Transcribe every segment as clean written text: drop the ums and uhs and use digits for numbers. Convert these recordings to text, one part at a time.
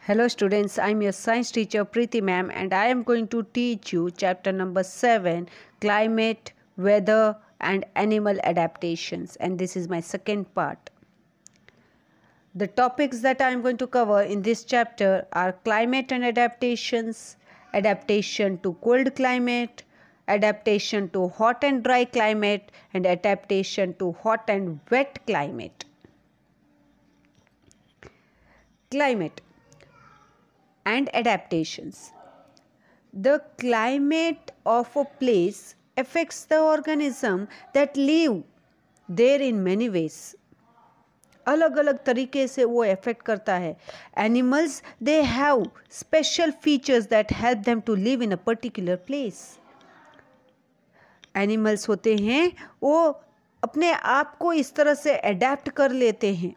Hello students, I am your science teacher Preeti ma'am and I am going to teach you chapter number 7, climate, weather and animal adaptations, and this is my second part. The topics that I am going to cover in this chapter are climate and adaptations, adaptation to cold climate, adaptation to hot and dry climate and adaptation to hot and wet climate. Climate and adaptations. The climate of a place affects the organism that live there in many ways. अलग अलग तरीके से वो affect करता है. Animals they have special features that help them to live in a particular place. Animals होते हैं वो अपने आप को इस तरह से अडेप्ट कर लेते हैं.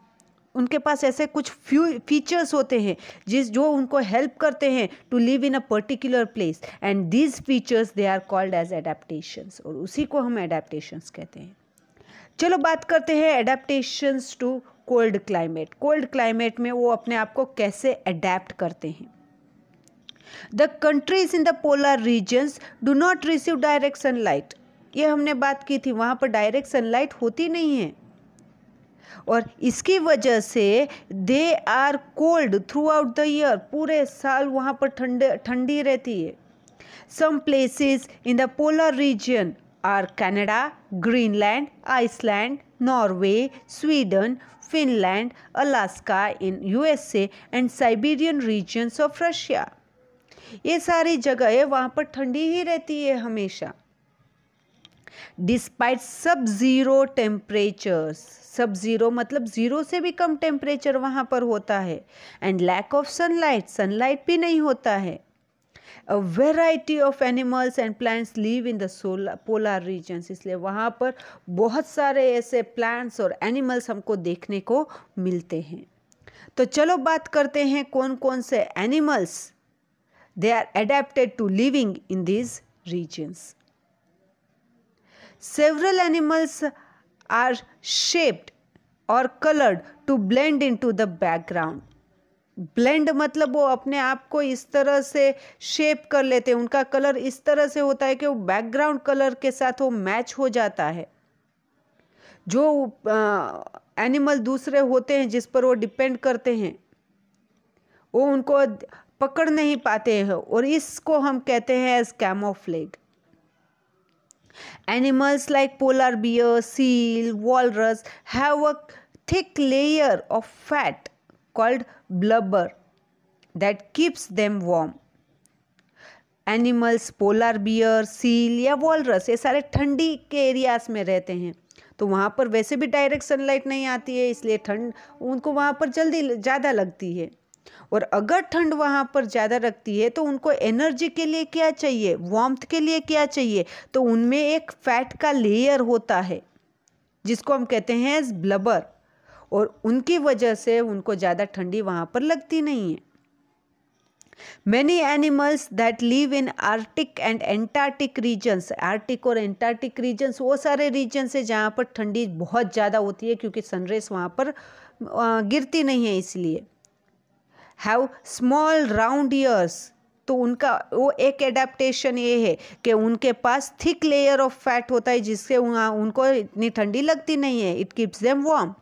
उनके पास ऐसे कुछ फीचर्स होते हैं जो उनको हेल्प करते हैं to live in a particular place, and these features they are called as adaptations, और उसी को हम एडेप्टेशंस कहते हैं. चलो बात करते हैं adaptations to cold climate. Cold climate में वो अपने आप को कैसे अडेप्ट करते हैं. The countries in the polar regions do not receive direct sunlight. ये हमने बात की थी, वहाँ पर डायरेक्ट सनलाइट होती नहीं है और इसकी वजह से they are cold throughout the year. पूरे साल वहाँ पर ठंडी रहती है. Some places in the polar region are Canada, Greenland, Iceland, Norway, Sweden, Finland, Alaska in USA and Siberian regions of Russia. ये सारी जगह वहाँ पर ठंडी ही रहती है हमेशा. Despite sub zero temperatures, sub zero मतलब ज़ीरो से भी कम टेम्परेचर वहाँ पर होता है. And lack of sunlight, sunlight भी नहीं होता है. A variety of animals and plants live in the polar regions. इसलिए वहाँ पर बहुत सारे ऐसे प्लांट्स और एनिमल्स हमको देखने को मिलते हैं. तो चलो बात करते हैं कौन कौन से animals they are adapted to living in these regions. Several animals are shaped or colored to blend into the background. Blend मतलब वो अपने आप को इस तरह से शेप कर लेते हैं, उनका कलर इस तरह से होता है कि वो बैकग्राउंड कलर के साथ वो मैच हो जाता है. जो एनिमल दूसरे होते हैं जिस पर वो डिपेंड करते हैं वो उनको पकड़ नहीं पाते हैं और इसको हम कहते हैं as camouflage. Animals like polar bear, seal, walrus have a thick layer of fat called blubber that keeps them warm. Animals, polar bear, seal या walrus ये सारे ठंडी के एरियाज में रहते हैं, तो वहाँ पर वैसे भी डायरेक्ट सनलाइट नहीं आती है, इसलिए ठंड उनको वहाँ पर जल्दी ज़्यादा लगती है. और अगर ठंड वहाँ पर ज़्यादा रखती है तो उनको एनर्जी के लिए क्या चाहिए, वार्मथ के लिए क्या चाहिए, तो उनमें एक फैट का लेयर होता है जिसको हम कहते हैं एज ब्लबर, और उनकी वजह से उनको ज़्यादा ठंडी वहाँ पर लगती नहीं है. Many animals that live in Arctic and Antarctic regions. Arctic और एंटार्क्टिक रीजन्स वो सारे रीजन्स है जहाँ पर ठंडी बहुत ज़्यादा होती है क्योंकि सनरेज वहाँ पर गिरती नहीं है. इसलिए हैव स्मॉल राउंड ईयर्स, तो उनका वो एक एडेप्टेशन ये है कि उनके पास थिक लेयर ऑफ फैट होता है जिससे उनको इतनी ठंडी लगती नहीं है. It keeps them warm.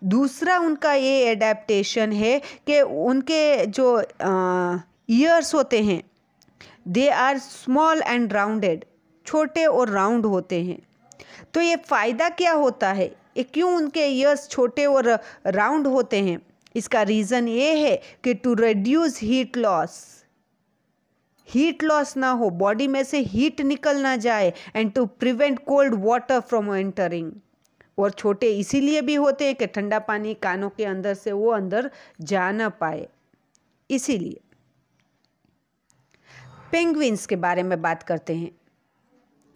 दूसरा उनका ये एडेप्टेशन है कि उनके जो ईयर्स होते हैं they are small and rounded, छोटे और राउंड होते हैं. तो ये फ़ायदा क्या होता है, ये क्यों उनके ईयर्स छोटे और राउंड होते हैं, इसका रीज़न ये है कि to reduce heat loss, heat loss ना हो, बॉडी में से हीट निकल ना जाए, and to prevent cold water from entering. और छोटे इसीलिए भी होते हैं कि ठंडा पानी कानों के अंदर से वो अंदर जा ना पाए, इसीलिए. पेंगुइन्स के बारे में बात करते हैं.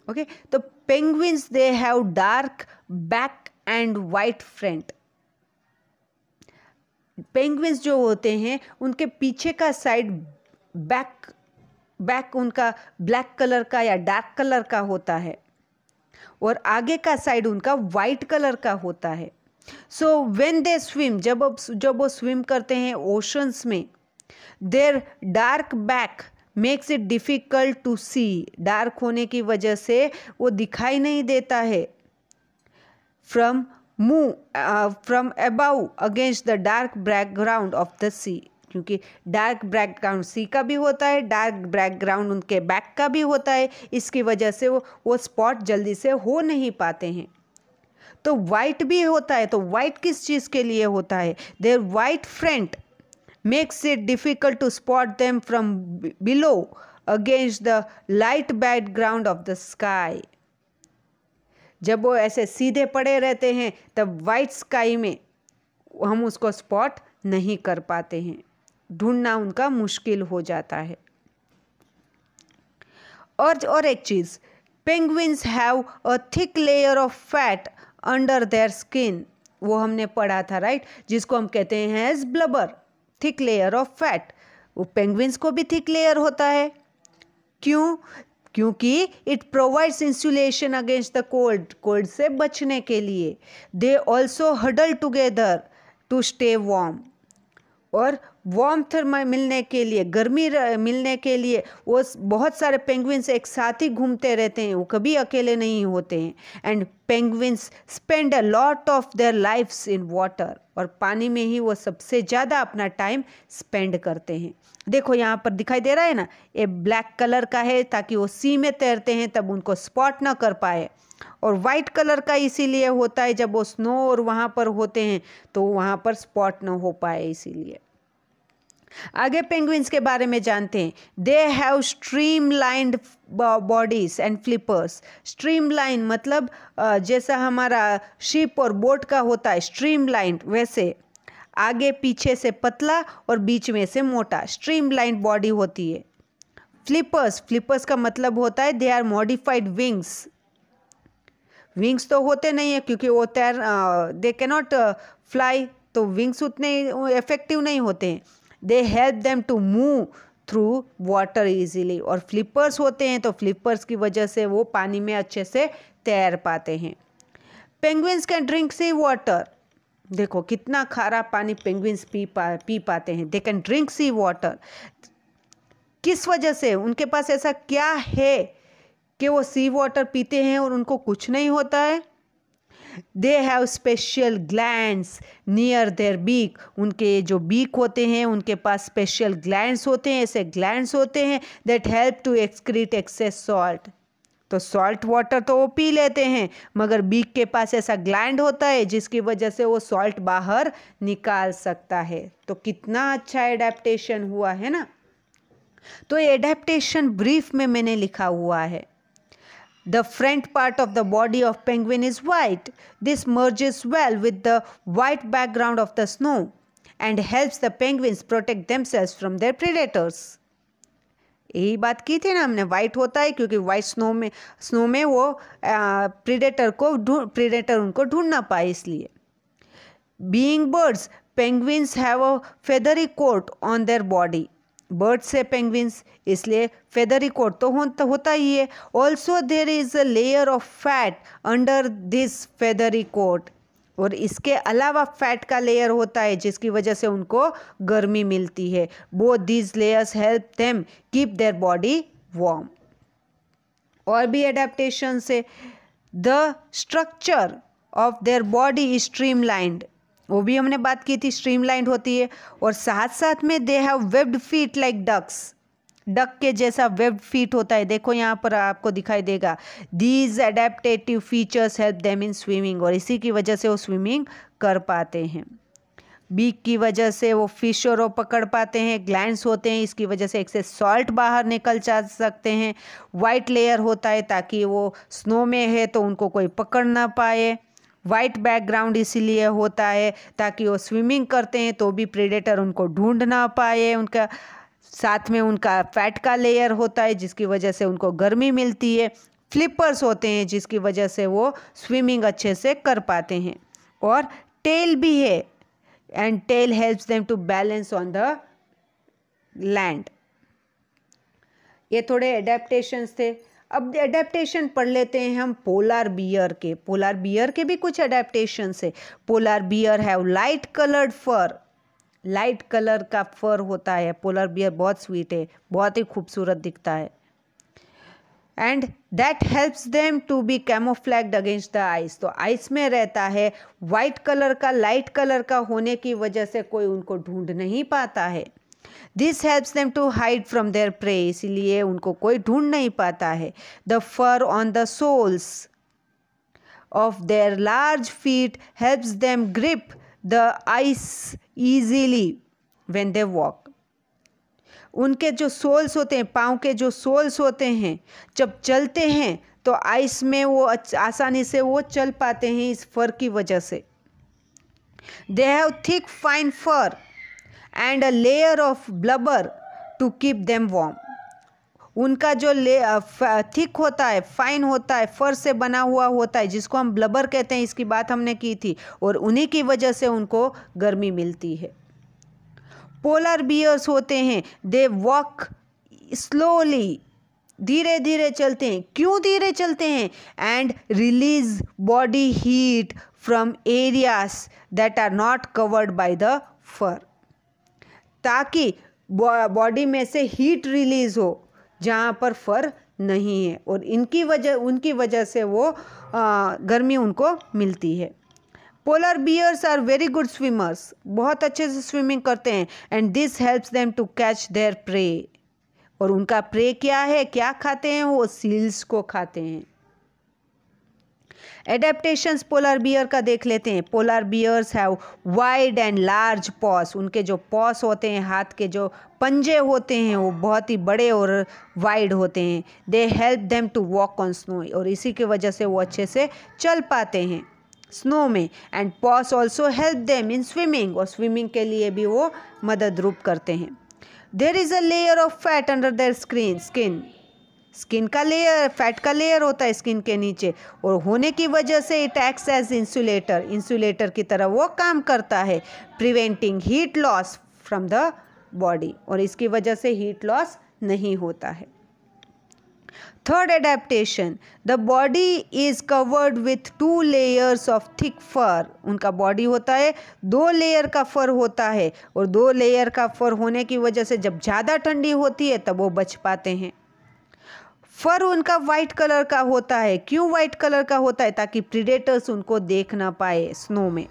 ओके, तो penguins they have dark back and white front. Penguins जो होते हैं उनके पीछे का साइड बैक उनका ब्लैक कलर का या डार्क कलर का होता है और आगे का साइड उनका वाइट कलर का होता है. सो व्हेन दे स्विम, जब वो स्विम करते हैं ओशंस में, their dark back makes it difficult to see, dark होने की वजह से वो दिखाई नहीं देता है। From above against the dark background of the sea, क्योंकि डार्क बैकग्राउंड सी का भी होता है, डार्क बैकग्राउंड उनके बैक का भी होता है, इसकी वजह से वो स्पॉट जल्दी से हो नहीं पाते हैं। तो वाइट भी होता है, तो वाइट किस चीज़ के लिए होता है? Their white front makes it difficult to spot them from below against the light background of the sky. जब वो ऐसे सीधे पड़े रहते हैं तब वाइट स्काई में हम उसको स्पॉट नहीं कर पाते हैं, ढूंढना उनका मुश्किल हो जाता है। और एक चीज़, penguins have a thick layer of fat under their skin, वो हमने पढ़ा था राइट, जिसको हम कहते हैं as blubber, thick layer of fat. वो पेंगुइन्स को भी थिक लेयर होता है। क्यों? क्योंकि it provides insulation against the cold, cold से बचने के लिए। They also huddle together to stay warm, और वार्मथ मिलने के लिए, गर्मी मिलने के लिए वो बहुत सारे पेंगुइन्स एक साथ ही घूमते रहते हैं, वो कभी अकेले नहीं होते हैं। And penguins spend a lot of their lifes in water, और पानी में ही वो सबसे ज़्यादा अपना टाइम स्पेंड करते हैं। देखो यहाँ पर दिखाई दे रहा है ना, ये ब्लैक कलर का है ताकि वो सी में तैरते हैं तब उनको स्पॉट ना कर पाए, और वाइट कलर का इसीलिए होता है जब वो स्नो और वहाँ पर होते हैं तो वहाँ पर स्पॉट ना हो पाए, इसीलिए। आगे पेंगुइन्स के बारे में जानते हैं। They have streamlined bodies and flippers. Streamline मतलब जैसा हमारा शिप और बोट का होता है स्ट्रीमलाइंड, वैसे आगे पीछे से पतला और बीच में से मोटा, स्ट्रीमलाइंड बॉडी होती है। फ्लिपर्स, फ्लिपर्स का मतलब होता है they are modified wings. Wings तो होते नहीं है क्योंकि वो दे कैनॉट फ्लाई, तो विंग्स उतने इफेक्टिव नहीं होते हैं। They help them to move through water easily, और फ्लिपर्स होते हैं तो फ्लिपर्स की वजह से वो पानी में अच्छे से तैर पाते हैं। Penguins can drink sea water, देखो कितना खारा पानी पेंगुइन्स पी पाते हैं। They can drink sea water, किस वजह से? उनके पास ऐसा क्या है कि वो सी वाटर पीते हैं और उनको कुछ नहीं होता है? They have special glands near their beak, उनके जो बीक होते हैं उनके पास स्पेशल ग्लैंड्स होते हैं, ऐसे ग्लैंड्स होते हैं that help to excrete excess salt. तो सॉल्ट वाटर तो वो पी लेते हैं, मगर बीक के पास ऐसा ग्लैंड होता है जिसकी वजह से वो सॉल्ट बाहर निकाल सकता है। तो कितना अच्छा एडेप्टेशन हुआ है ना। तो ये एडेप्टेशन ब्रीफ में मैंने लिखा हुआ है। The front part of the body of penguin is white. This merges well with the white background of the snow and helps the penguins protect themselves from their predators. यही बात की थी ना हमने, वाइट होता है क्योंकि वाइट स्नो में वो प्रीडेटर उनको ढूंढ ना पाए, इसलिए। Being birds, penguins have a feathery coat on their body. Birds से पेंगुइन्स, इसलिए फेदरी कोट तो होता ही है। Also there is a layer of fat under this feathery coat, और इसके अलावा फैट का लेयर होता है जिसकी वजह से उनको गर्मी मिलती है। Both these layers help them keep their body warm. और भी एडेप्टेशन से, the structure of their body is streamlined, वो भी हमने बात की थी, स्ट्रीमलाइंड होती है। और साथ साथ में they have webbed feet like ducks, duck के जैसा वेब्ड फीट होता है, देखो यहाँ पर आपको दिखाई देगा। These adaptive features help them in swimming, और इसी की वजह से वो स्विमिंग कर पाते हैं। बीक की वजह से वो फिश और वो पकड़ पाते हैं, ग्लैंड्स होते हैं इसकी वजह से एक्सेस सॉल्ट बाहर निकल जा सकते हैं। वाइट लेयर होता है ताकि वो स्नो में है तो उनको कोई पकड़ ना पाए। वाइट बैकग्राउंड इसीलिए होता है ताकि वो स्विमिंग करते हैं तो भी प्रेडेटर उनको ढूंढ ना पाए। उनका साथ में उनका फैट का लेयर होता है जिसकी वजह से उनको गर्मी मिलती है। फ्लिपर्स होते हैं जिसकी वजह से वो स्विमिंग अच्छे से कर पाते हैं। और टेल भी है, and tail helps them to balance on the land. ये थोड़े एडेप्टेशंस थे। अब एडेप्टेशन पढ़ लेते हैं हम पोलार बियर के। पोलार बियर के भी कुछ एडेप्टेशंस है। Polar bear have light coloured fur light colour का फर होता है। पोलर बियर बहुत स्वीट है, बहुत ही खूबसूरत दिखता है। And that helps them to be camouflaged against the ice. तो आइस में रहता है, वाइट कलर का, लाइट कलर का होने की वजह से कोई उनको ढूंढ नहीं पाता है। This helps them to hide from their prey, इसीलिए उनको कोई ढूंढ नहीं पाता है। The fur on the soles of their large feet helps them grip the ice easily when they walk. उनके जो सोल्स होते हैं, पाँव के जो सोल्स होते हैं, जब चलते हैं तो आइस में वो आसानी से वो चल पाते हैं इस फर की वजह से। They have thick fine fur and a layer of blubber to keep them warm. उनका जो थिक होता है, फाइन होता है, फर से बना हुआ होता है, जिसको हम ब्लबर कहते हैं, इसकी बात हमने की थी, और उन्हीं की वजह से उनको गर्मी मिलती है। पोलर बियर्स होते हैं, दे वॉक स्लोली, धीरे धीरे चलते हैं। क्यों धीरे चलते हैं? And release body heat from areas that are not covered by the fur, ताकि बॉडी में से हीट रिलीज हो जहाँ पर फर नहीं है, और उनकी वजह से वो गर्मी उनको मिलती है। Polar bears are very good swimmers, बहुत अच्छे से स्विमिंग करते हैं। And this helps them to catch their prey, और उनका प्रे क्या है, क्या खाते हैं वो? सील्स को खाते हैं। एडेप्टेशंस पोलर बियर का देख लेते हैं। Polar bears have wide and large paws, उनके जो पॉस होते हैं, हाथ के जो पंजे होते हैं, वो बहुत ही बड़े और वाइड होते हैं। They help them to walk on snow, और इसी की वजह से वो अच्छे से चल पाते हैं स्नो में। And paws also help them in swimming, और स्विमिंग के लिए भी वो मदद रूप करते हैं। There is a layer of fat under their skin का लेयर, फैट का लेयर होता है स्किन के नीचे, और होने की वजह से इट एक्ट्स एज इंसुलेटर की तरह वो काम करता है, preventing heat loss from the body, और इसकी वजह से हीट लॉस नहीं होता है। Third adaptation, the body is covered with 2 layers of thick fur. उनका बॉडी होता है 2 लेयर का फर होता है, और 2 लेयर का फर होने की वजह से जब ज़्यादा ठंडी होती है तब वो बच पाते हैं। फर उनका वाइट कलर का होता है। क्यों वाइट कलर का होता है? ताकि प्रीडेटर्स उनको देख ना पाए स्नो में।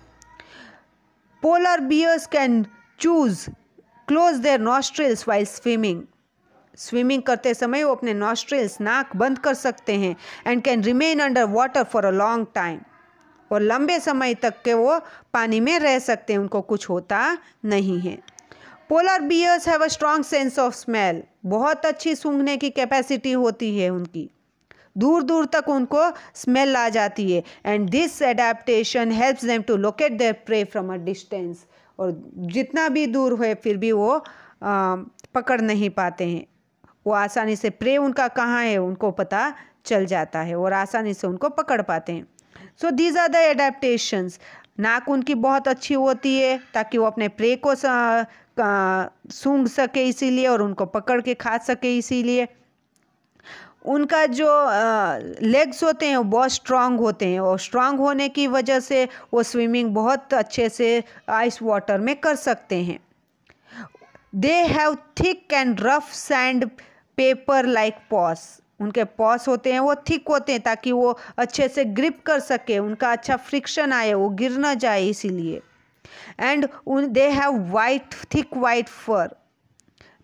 Polar bears can choose close their nostrils while swimming करते समय वो अपने नॉस्ट्रिल्स, नाक बंद कर सकते हैं। And can remain under water for a long time, और लंबे समय तक के वो पानी में रह सकते हैं, उनको कुछ होता नहीं है। Polar bears have a strong sense of smell, बहुत अच्छी सूंघने की कैपेसिटी होती है उनकी, दूर दूर तक उनको स्मेल आ जाती है। And this adaptation helps them to locate their prey from a distance, और जितना भी दूर है फिर भी वो पकड़ नहीं पाते हैं, वो आसानी से प्रे उनका कहाँ है उनको पता चल जाता है, और आसानी से उनको पकड़ पाते हैं। So these are the adaptations. नाक उनकी बहुत अच्छी होती है ताकि वो अपने प्रे को सूंघ सके इसीलिए, और उनको पकड़ के खा सके इसीलिए। उनका जो लेग्स होते हैं वो बहुत स्ट्रांग होते हैं, और स्ट्रांग होने की वजह से वो स्विमिंग बहुत अच्छे से आइस वाटर में कर सकते हैं। They have thick and rough sandpaper like paws, उनके पॉस होते हैं वो थिक होते हैं ताकि वो अच्छे से ग्रिप कर सके, उनका अच्छा फ्रिक्शन आए, वो गिर ना जाए इसीलिए। And they have thick white fur,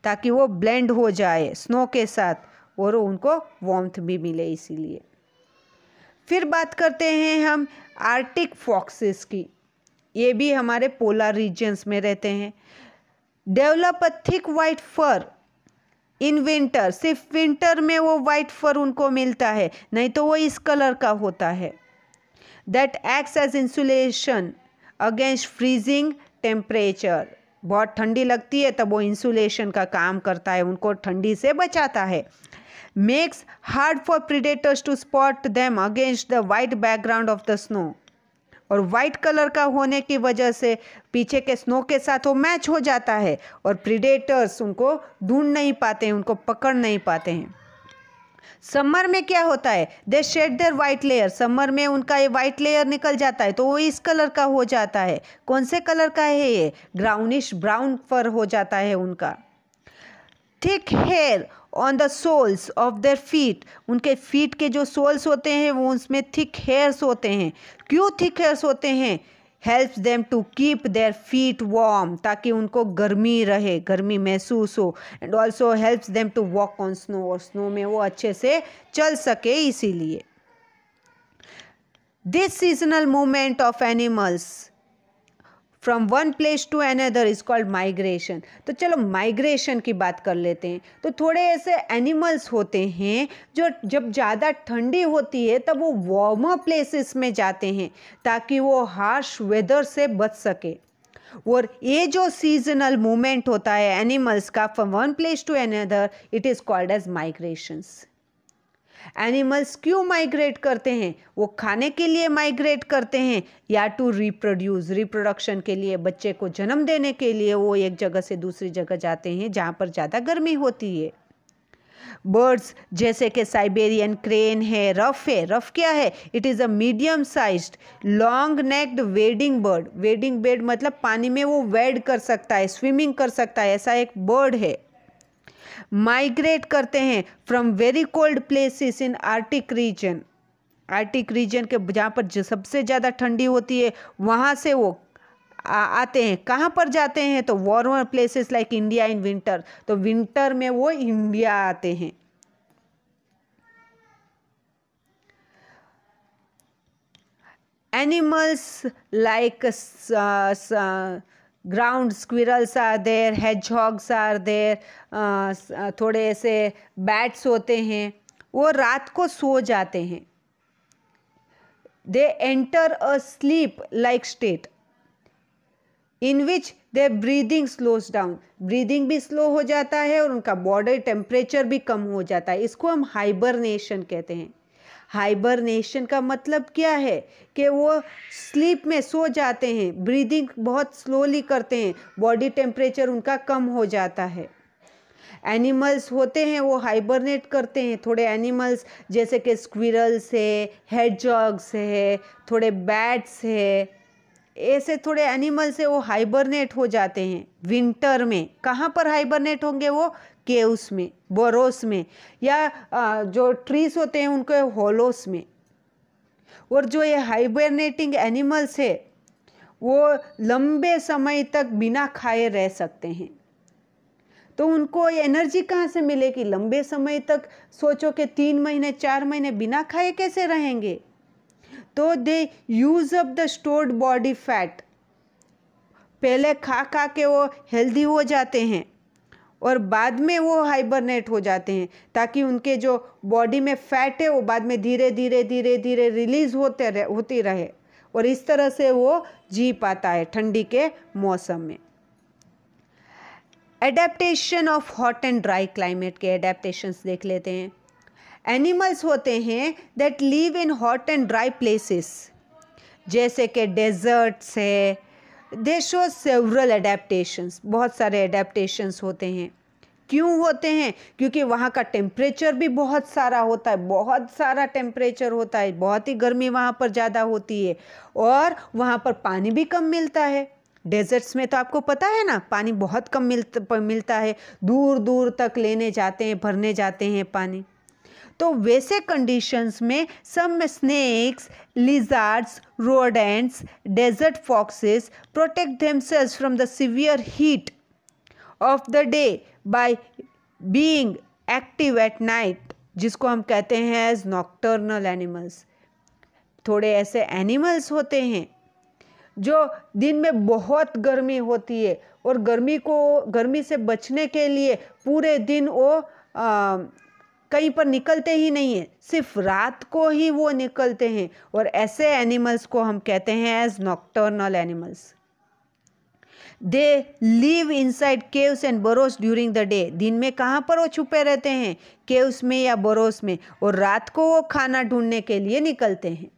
ताकि वो ब्लेंड हो जाए स्नो के साथ और उनको वार्मथ भी मिले इसीलिए। फिर बात करते हैं हम आर्टिक फॉक्सेस की, ये भी हमारे पोलर रीजन्स में रहते हैं। Develop a thick white fur in winter, सिर्फ विंटर में वो वाइट फर उनको मिलता है, नहीं तो वो इस कलर का होता है। That acts as insulation against freezing temperature, बहुत ठंडी लगती है तब वो इंसुलेशन का काम करता है, उनको ठंडी से बचाता है। Makes hard for predators to spot them against the white background of the snow, और वाइट कलर का होने की वजह से पीछे के स्नो के साथ वो मैच हो जाता है और प्रीडेटर्स उनको ढूंढ नहीं पाते हैं, उनको पकड़ नहीं पाते हैं। समर में क्या होता है, they shed their white layer, summer में उनका ये वाइट लेयर निकल जाता है तो वो इस कलर का हो जाता है। कौन से कलर का है ये, ग्राउनिश ब्राउन फर हो जाता है उनका। Thick hair on the soles of their feet, उनके फीट के जो सोल्स होते हैं वो उसमें थिक हेयर्स होते हैं। क्यों थिक हेयर्स होते हैं, helps them to keep their feet warm, ताकि उनको गर्मी रहे, गर्मी महसूस हो। And also helps them to walk on snow, और स्नो में वो अच्छे से चल सके इसीलिए। This seasonal movement of animals from one place to another is called migration. तो चलो माइग्रेशन की बात कर लेते हैं। तो थोड़े ऐसे एनिमल्स होते हैं जो जब ज़्यादा ठंडी होती है तब वो वार्मर प्लेसेस में जाते हैं ताकि वो हार्श वेदर से बच सके। और ये जो सीजनल मूवमेंट होता है एनिमल्स का from one place to another, it is called as migrations. Animals क्यों माइग्रेट करते हैं, वो खाने के लिए माइग्रेट करते हैं या टू रिप्रोड्यूस, रिप्रोडक्शन के लिए, बच्चे को जन्म देने के लिए वो एक जगह से दूसरी जगह जाते हैं जहाँ पर ज़्यादा गर्मी होती है। बर्ड्स जैसे कि साइबेरियन क्रेन है, रफ क्या है, it is a medium sized long necked wading bird. Wading bird मतलब पानी में वो वेड कर सकता है, स्विमिंग कर सकता है, ऐसा एक बर्ड है। माइग्रेट करते हैं from very cold places in Arctic region, Arctic region के जहाँ पर सबसे ज़्यादा ठंडी होती है वहाँ से वो आते हैं। कहाँ पर जाते हैं, तो warmer places like India in winter, तो विंटर में वो इंडिया आते हैं। Animals like ground squirrels are there, hedgehogs are there, थोड़े ऐसे बैट्स होते हैं, वो रात को सो जाते हैं। They enter a sleep like state in which their breathing slows down, breathing भी स्लो हो जाता है और उनका बॉडी टेम्परेचर भी कम हो जाता है। इसको हम हाइबरनेशन कहते हैं। हाइबरनेशन का मतलब क्या है कि वो स्लीप में सो जाते हैं, ब्रीदिंग बहुत स्लोली करते हैं, बॉडी टेम्परेचर उनका कम हो जाता है। एनिमल्स होते हैं वो हाइबरनेट करते हैं। थोड़े एनिमल्स जैसे कि स्क्विरल्स है, हेडजॉग्स है, थोड़े बैट्स है, ऐसे थोड़े एनिमल्स है वो हाइबरनेट हो जाते हैं विंटर में। कहाँ पर हाइबरनेट होंगे वो, केव्स में, बोरोस में, या जो ट्रीज होते हैं उनके होलोस में। और जो ये हाइबरनेटिंग एनिमल्स है वो लंबे समय तक बिना खाए रह सकते हैं। तो उनको एनर्जी कहाँ से मिलेगी, लंबे समय तक, सोचो कि 3 महीने 4 महीने बिना खाए कैसे रहेंगे। तो they use up the stored body fat, पहले खा खा के वो हेल्दी हो जाते हैं और बाद में वो हाइबरनेट हो जाते हैं ताकि उनके जो बॉडी में फैट है वो बाद में धीरे धीरे रिलीज होती रहे और इस तरह से वो जी पाता है ठंडी के मौसम में। Adaptation of hot and dry climate के एडेप्टेशंस देख लेते हैं। एनिमल्स होते हैं that live in hot and dry places, जैसे कि डेजर्ट्स है। दे शो सेवरल एडेप्टेशंस, बहुत सारे एडेप्टेशंस होते हैं। क्यों होते हैं, क्योंकि वहाँ का टेम्परेचर भी बहुत सारा होता है, बहुत सारा टेम्परेचर होता है, बहुत ही गर्मी वहाँ पर ज़्यादा होती है और वहाँ पर पानी भी कम मिलता है। डेजर्ट्स में तो आपको पता है ना, पानी बहुत कम मिलता है, दूर दूर तक लेने जाते हैं, भरने जाते हैं पानी। तो वैसे कंडीशंस में some snakes, lizards, rodents, desert foxes protect themselves from the severe heat of the day by being active at night, जिसको हम कहते हैं एज नॉक्टर्नल एनिमल्स। थोड़े ऐसे एनिमल्स होते हैं जो दिन में बहुत गर्मी होती है और गर्मी से बचने के लिए पूरे दिन वो कहीं पर निकलते ही नहीं है, सिर्फ रात को ही वो निकलते हैं और ऐसे एनिमल्स को हम कहते हैं as nocturnal animals. They live inside caves and burrows during the day, दिन में कहाँ पर वो छुपे रहते हैं, केव्स में या बरोस में, और रात को वो खाना ढूंढने के लिए निकलते हैं।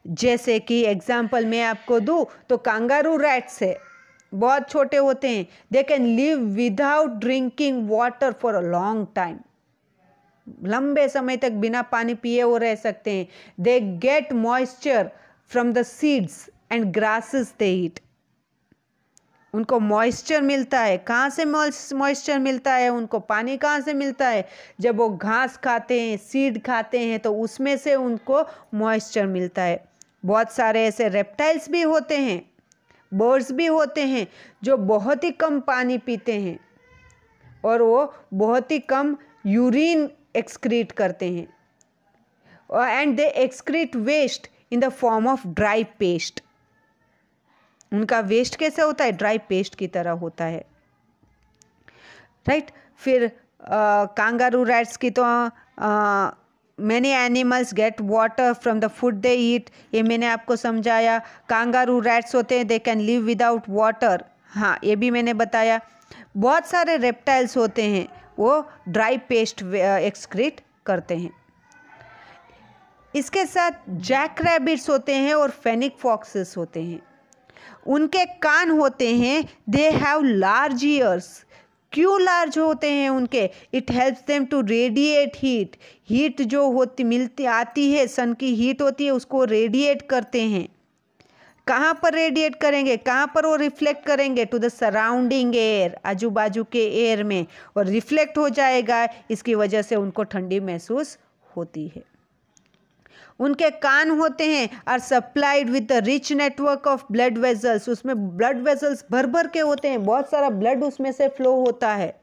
जैसे कि एग्जाम्पल मैं आपको दूँ तो कांगारू रैट्स है, बहुत छोटे होते हैं। They can live without drinking water for a long time. लंबे समय तक बिना पानी पिए वो रह सकते हैं। They get moisture from the seeds and grasses they eat. उनको मॉइस्चर मिलता है। कहाँ से मॉइस्चर मिलता है उनको? पानी कहाँ से मिलता है? जब वो घास खाते हैं, सीड खाते हैं, तो उसमें से उनको मॉइस्चर मिलता है। बहुत सारे ऐसे रेप्टाइल्स भी होते हैं, बर्ड्स भी होते हैं जो बहुत ही कम पानी पीते हैं और वो बहुत ही कम यूरिन एक्सक्रीट करते हैं, and they excrete waste in the form of dry paste. उनका वेस्ट कैसे होता है? ड्राई पेस्ट की तरह होता है, राइट। फिर कांगारू रैट्स की तो many animals get water from the food they eat, ये मैंने आपको समझाया। कांगारू रैट्स होते हैं, they can live without water, हाँ ये भी मैंने बताया। बहुत सारे रेप्टाइल्स होते हैं, वो ड्राई पेस्ट एक्सक्रीट करते हैं। इसके साथ जैक रैबिट्स होते हैं और फेनिक फॉक्सेस होते हैं। उनके कान होते हैं, दे हैव लार्ज ईयर्स। क्यों लार्ज होते हैं उनके? It helps them to radiate heat. Heat जो आती है, सन की हीट होती है, उसको रेडिएट करते हैं। कहाँ पर रेडिएट करेंगे? कहाँ पर वो रिफ्लेक्ट करेंगे? टू द सराउंडिंग एयर, आजू बाजू के एयर में, और रिफ्लेक्ट हो जाएगा। इसकी वजह से उनको ठंडी महसूस होती है। उनके कान होते हैं are supplied with the rich network of blood vessels. उसमें ब्लड वेजल्स भर भर के होते हैं, बहुत सारा ब्लड उसमें से फ्लो होता है।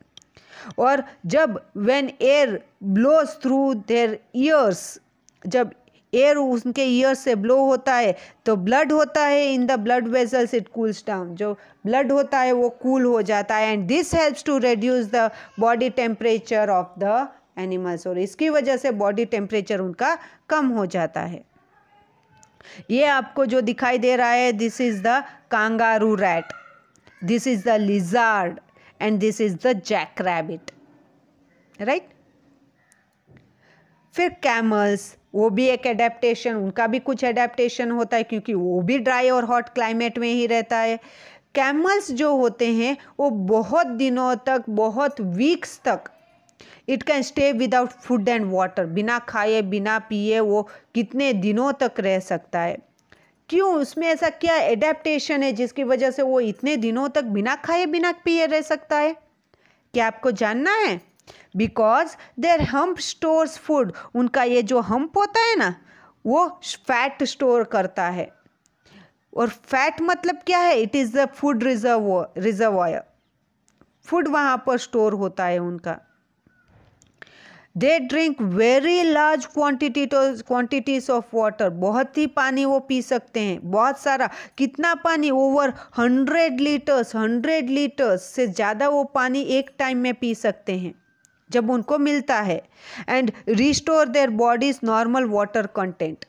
और जब when air blows through their ears, जब एयर उनके ईयर से ब्लो होता है तो ब्लड होता है in the blood vessels, it cools down. जो ब्लड होता है वो कूल हो जाता है, and this helps to reduce the body temperature of the animals, और इसकी वजह से बॉडी टेम्परेचर उनका कम हो जाता है। ये आपको जो दिखाई दे रहा है, this is the kangaroo rat, this is the lizard and this is the jack rabbit, right. फिर कैमल्स, वो भी एक एडेप्टेशन, उनका भी कुछ एडेप्टेशन होता है क्योंकि वो भी ड्राई और हॉट क्लाइमेट में ही रहता है। कैमल्स जो होते हैं वो बहुत दिनों तक, बहुत वीक्स तक, it can stay without food and water, बिना खाए बिना पिए वो कितने दिनों तक रह सकता है। क्यों? उसमें ऐसा क्या एडेप्टेशन है जिसकी वजह से वो इतने दिनों तक बिना खाए बिना पिए रह सकता है? क्या आपको जानना है? Because their hump stores food. उनका ये जो हम्प होता है ना, वो फैट स्टोर करता है। और फैट मतलब क्या है? It is the food reservoir. Food वहाँ पर स्टोर होता है उनका। They drink very large quantities of water. बहुत ही पानी वो पी सकते हैं, बहुत सारा। कितना पानी? ओवर 100 लीटर्स, 100 लीटर्स से ज़्यादा वो पानी एक टाइम में पी सकते हैं जब उनको मिलता है। And restore their bodies normal water content.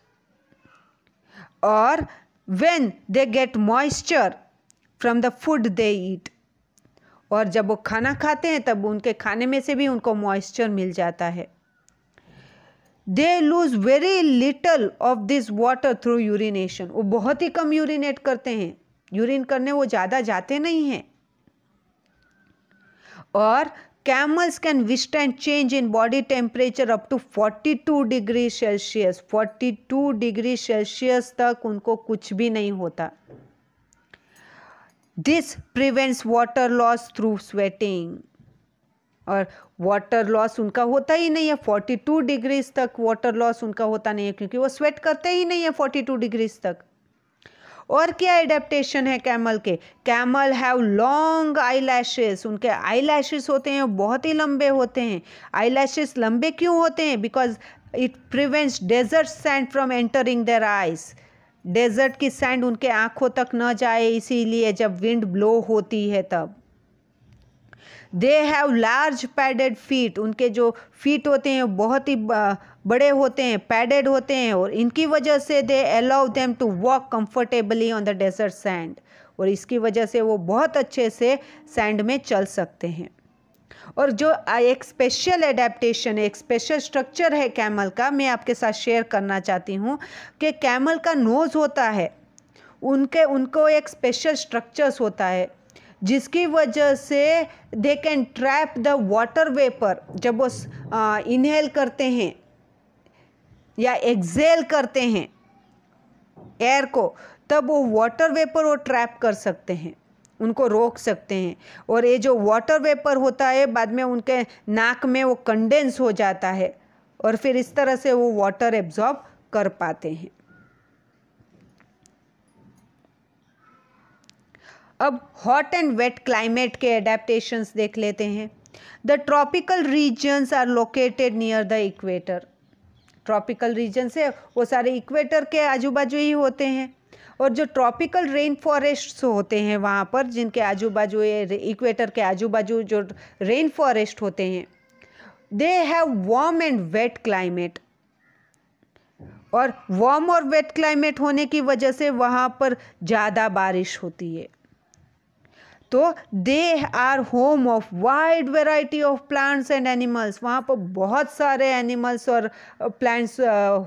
और when they get moisture from the food they eat, और जब वो खाना खाते हैं तब उनके खाने में से भी उनको मॉइस्चर मिल जाता है। They lose very little of this water through urination. वो बहुत ही कम यूरिनेट करते हैं, यूरिन करने वो ज़्यादा जाते नहीं हैं। और camels can withstand change in body temperature up to 42 degree Celsius. 42 degree Celsius तक उनको कुछ भी नहीं होता। This prevents water loss through sweating. और वाटर लॉस उनका होता ही नहीं है, 42 डिग्रीज तक वाटर लॉस उनका होता नहीं है क्योंकि वो स्वेट करते ही नहीं है 42 डिग्रीज तक। और क्या एडेप्टेशन है कैमल के? Camel have long eye lashes. उनके आई लैशेस होते हैं बहुत ही लंबे होते हैं। आई लैशेस लंबे क्यों होते हैं? Because it prevents desert sand from entering their eyes. Desert की सैंड उनके आँखों तक न जाए, इसीलिए जब विंड ब्लो होती है तब। दे हैव लार्ज पैडेड फीट। उनके जो फीट होते हैं बहुत ही बड़े होते हैं, पैडेड होते हैं, और इनकी वजह से they allow them to walk comfortably on the desert sand. और इसकी वजह से वो बहुत अच्छे से सैंड में चल सकते हैं। और जो एक स्पेशल एडेप्टेशन है, एक स्पेशल स्ट्रक्चर है कैमल का, मैं आपके साथ शेयर करना चाहती हूँ कि कैमल का नोज़ होता है, उनको एक स्पेशल स्ट्रक्चर्स होता है जिसकी वजह से they can trap the water vapour. जब वो इनहेल करते हैं या एक्सेल करते हैं एयर को, तब वो वाटर वेपर वो ट्रैप कर सकते हैं, उनको रोक सकते हैं। और ये जो वाटर वेपर होता है बाद में उनके नाक में वो कंडेंस हो जाता है और फिर इस तरह से वो वाटर एब्जॉर्ब कर पाते हैं। अब हॉट एंड वेट क्लाइमेट के एडेप्टेशंस देख लेते हैं। The tropical regions are located near the equator. Tropical region से वो सारे इक्वेटर के आजू बाजू ही होते हैं। और जो ट्रॉपिकल रेन फॉरेस्ट होते हैं वहाँ पर, जिनके आजू बाजू इक्वेटर के आजू बाजू जो रेन फॉरेस्ट होते हैं, they have warm and wet climate. और वार्म और वेट क्लाइमेट होने की वजह से वहाँ पर ज़्यादा बारिश होती है। तो they are home of wide variety of plants and animals. वहाँ पर बहुत सारे एनिमल्स और प्लांट्स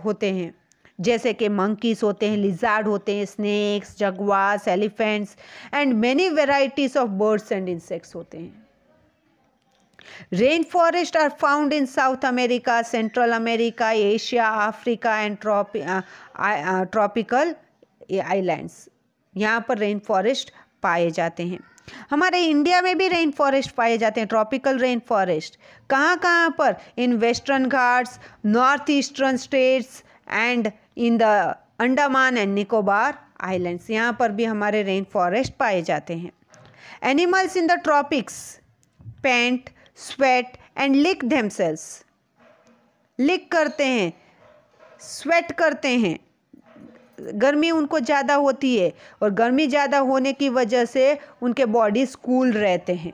होते हैं, जैसे कि मंकीज होते हैं, लिजार्ड होते हैं, snakes, jaguars, elephants and many varieties of birds and insects होते हैं। Rain forest are found in South America, Central America, Asia, Africa and tropical islands. यहाँ पर रेन फॉरेस्ट पाए जाते हैं। हमारे इंडिया में भी रेन फॉरेस्ट पाए जाते हैं, ट्रॉपिकल रेन फॉरेस्ट। कहाँ कहाँ पर? In western Ghats, north eastern states and in the Andaman and Nicobar islands. यहाँ पर भी हमारे रेन फॉरेस्ट पाए जाते हैं। Animals in the tropics pant, sweat and lick themselves. Lick करते हैं, स्वेट करते हैं, गर्मी उनको ज़्यादा होती है और गर्मी ज़्यादा होने की वजह से उनके बॉडीज कूल रहते हैं।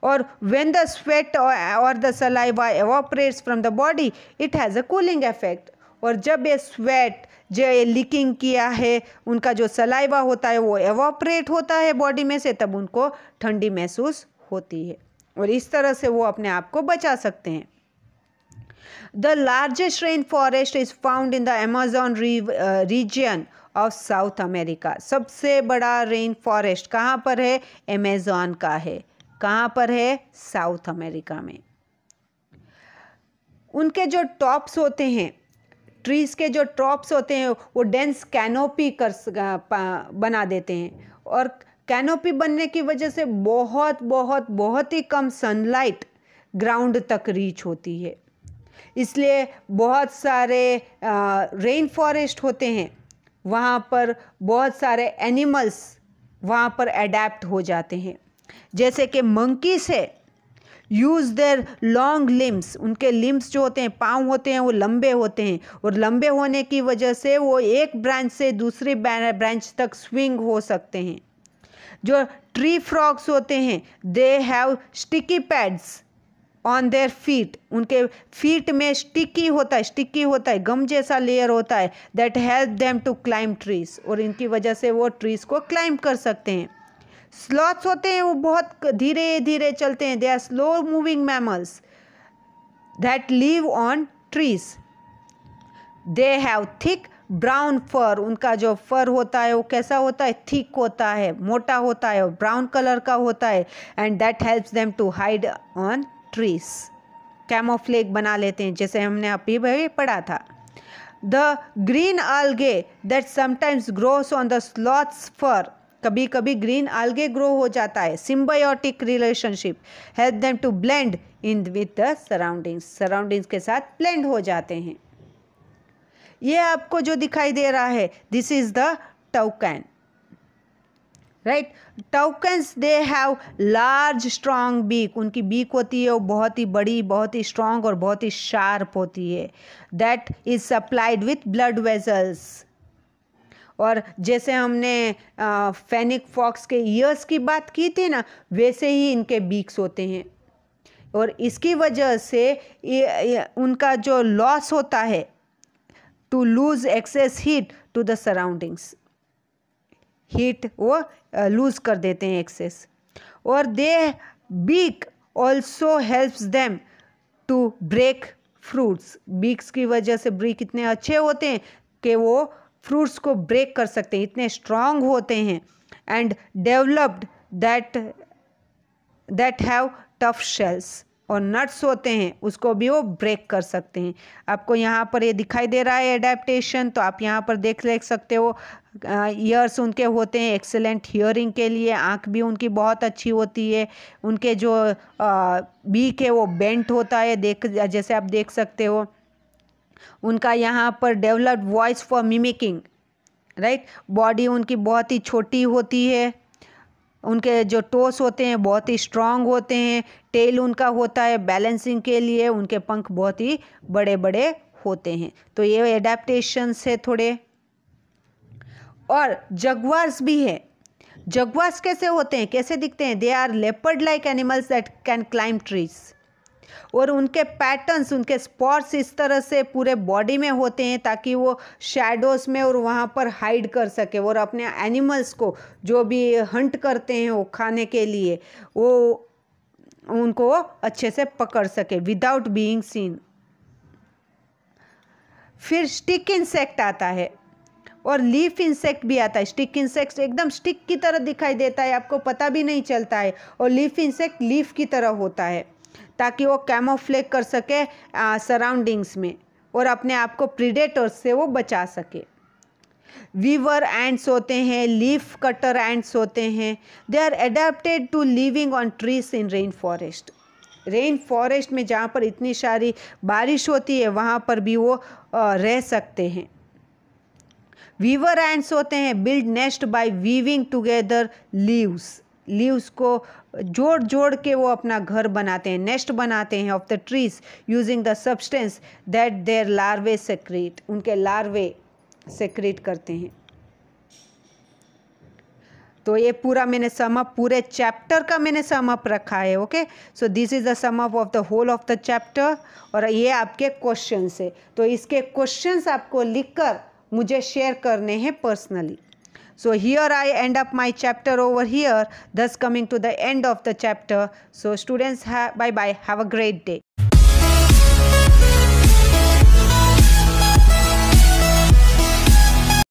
और when the sweat or the saliva evaporates from the body, it has a cooling effect। और जब ये स्वेट जो ये लीकिंग किया है, उनका जो सलाइवा होता है वो एवापरेट होता है बॉडी में से, तब उनको ठंडी महसूस होती है और इस तरह से वो अपने आप को बचा सकते हैं। The largest rainforest is found in the Amazon region of South America। सबसे बड़ा रेन फॉरेस्ट कहाँ पर है? अमेज़न का है। कहाँ पर है? साउथ अमेरिका में। उनके जो टॉप्स होते हैं, ट्रीज़ के जो टॉप्स होते हैं, वो डेंस कैनोपी बना देते हैं और कैनोपी बनने की वजह से बहुत बहुत बहुत ही कम सनलाइट ग्राउंड तक रीच होती है। इसलिए बहुत सारे रेन फॉरेस्ट होते हैं, वहाँ पर बहुत सारे एनिमल्स वहाँ पर अडेप्ट हो जाते हैं। जैसे कि मंकीस है, यूज़ देयर लॉन्ग लिम्स। उनके लिम्स जो होते हैं, पाँव होते हैं, वो लंबे होते हैं और लंबे होने की वजह से वो एक ब्रांच से दूसरी ब्रांच तक स्विंग हो सकते हैं। जो ट्री फ्रॉग्स होते हैं, they have sticky pads on their feet. उनके फीट में स्टिकी होता है, गम जैसा लेयर होता है, that help them to climb trees. और इनकी वजह से वो ट्रीज को क्लाइंब कर सकते हैं। स्लॉथ्स होते हैं, वो बहुत धीरे धीरे चलते हैं। They are slow moving mammals that live on trees. They have thick brown fur. उनका जो फर होता है वो कैसा होता है? थिक होता है, मोटा होता है और ब्राउन कलर का होता है। And that helps them to hide on trees. Camouflage बना लेते हैं, जैसे हमने अभी भी पढ़ा था। The green algae that sometimes grows on the sloth's fur. कभी कभी ग्रीन algae ग्रो हो जाता है। Symbiotic relationship help them to blend in with the surroundings के साथ ब्लेंड हो जाते हैं। ये आपको जो दिखाई दे रहा है, this is the toucan, right. Toucans they have large strong beak. उनकी बीक होती है वो बहुत ही बड़ी, बहुत ही स्ट्रॉन्ग और बहुत ही शार्प होती है। That is supplied with blood vessels. और जैसे हमने फेनिक फॉक्स के ईयर्स की बात की थी ना, वैसे ही इनके बीक्स होते हैं और इसकी वजह से उनका जो लॉस होता है to lose excess heat to the surroundings, heat वो लूज कर देते हैं एक्सेस। और they beak also helps them to break fruits. Beaks की वजह से बीक इतने अच्छे होते हैं कि वो फ्रूट्स को ब्रेक कर सकते हैं, इतने स्ट्रांग होते हैं। And developed that have tough shells, और नट्स होते हैं उसको भी वो ब्रेक कर सकते हैं। आपको यहाँ पर ये दिखाई दे रहा है एडेप्टेशन, तो आप यहाँ पर देख सकते हो। ईयर्स उनके होते हैं एक्सेलेंट हियरिंग के लिए, आँख भी उनकी बहुत अच्छी होती है। उनके जो बीक है वो बेंट होता है, जैसे आप देख सकते हो। उनका यहाँ पर developed voice for mimicking, right. Body उनकी बहुत ही छोटी होती है। उनके जो टोस होते हैं बहुत ही स्ट्रांग होते हैं। टेल उनका होता है बैलेंसिंग के लिए। उनके पंख बहुत ही बड़े बड़े होते हैं। तो ये एडेप्टेशंस है थोड़े। और जगुआर्स भी है। जगुआर्स कैसे होते हैं, कैसे दिखते हैं? They are leopard like animals that can climb trees. और उनके पैटर्न्स, उनके स्पॉट्स इस तरह से पूरे बॉडी में होते हैं ताकि वो शैडोज़ में और वहाँ पर हाइड कर सके, और अपने एनिमल्स को जो भी हंट करते हैं वो खाने के लिए, वो उनको अच्छे से पकड़ सके विदाउट बीइंग सीन। फिर स्टिक इंसेक्ट आता है और लीफ इंसेक्ट भी आता है। स्टिक इंसेक्ट एकदम स्टिक की तरह दिखाई देता है, आपको पता भी नहीं चलता है। और लीफ इंसेक्ट लीफ की तरह होता है ताकि वो कैमोफ्लेज कर सके सराउंडिंग्स में और अपने आप को प्रीडेटर्स से वो बचा सके। वीवर एंट्स होते हैं, लीफ कटर एंट्स होते हैं। They are adapted to living on trees in rain forest. Rain forest में जहाँ पर इतनी सारी बारिश होती है वहाँ पर भी वो रह सकते हैं। वीवर एंट्स होते हैं, build nest by weaving together leaves को जोड़ जोड़ के वो अपना घर बनाते हैं, नेस्ट बनाते हैं of the trees using the substance that their larvae secrete. उनके लार्वे सेक्रेट करते हैं। तो ये पूरा मैंने सम अप, पूरे चैप्टर का मैंने सम अप रखा है। Okay, so this is the sum up of the whole of the chapter. और ये आपके क्वेश्चंस है, तो इसके क्वेश्चंस आपको लिखकर मुझे शेयर करने हैं personally. So here I end up my chapter over here, thus coming to the end of the chapter. So students, bye bye, have a great day.